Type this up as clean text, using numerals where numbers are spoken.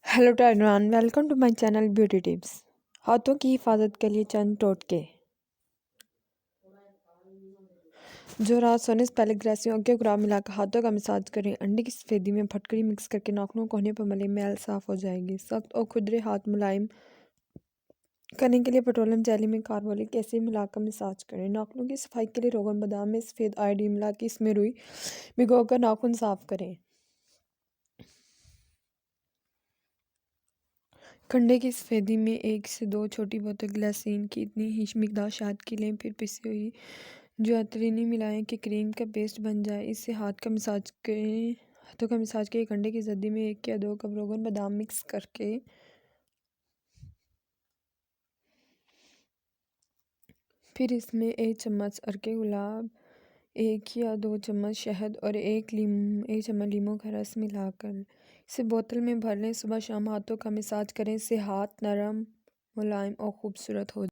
Hello everyone, welcome to my channel beauty tips. हाथों की हिफाजत के लिए चंद टोटके। जो रात सोने से पहले ग्रेसियों के गुलाब मिलाकर हाथों का मसाज करें। अंडे की सफेदी में फटकरी मिक्स करके नाखूनों कोहने पर मलें, मैल साफ हो जाएगी। सख्त और खुरदरे हाथ मुलायम करने के लिए पेट्रोलियम जेली में कार्बोलिक एसिड मिलाकर मसाज करें। नाखूनों की सफाई के लिए रोगन बादाम में सफ़ेद आयोडीन मिला के इसमें रुई भिगोकर नाखून साफ करें। कंडे की सफेदी में 1 से 2 छोटी बोतल ग्लिसरीन की इतनी ही मिकदार शहद की लें, फिर पिसी हुई ज्वातरीनी मिलाएं कि क्रीम का पेस्ट बन जाए। इससे हाथों का मसाज करें। कंडे की जद्दी में 1 या 2 कप रोगन बादाम मिक्स करके फिर इसमें 1 चम्मच अरके गुलाब, 1 या 2 चम्मच शहद और 1 चम्मच लीमू का रस मिलाकर इसे बोतल में भर लें। सुबह शाम हाथों का मसाज करें। इससे हाथ नरम, मुलायम और खूबसूरत हो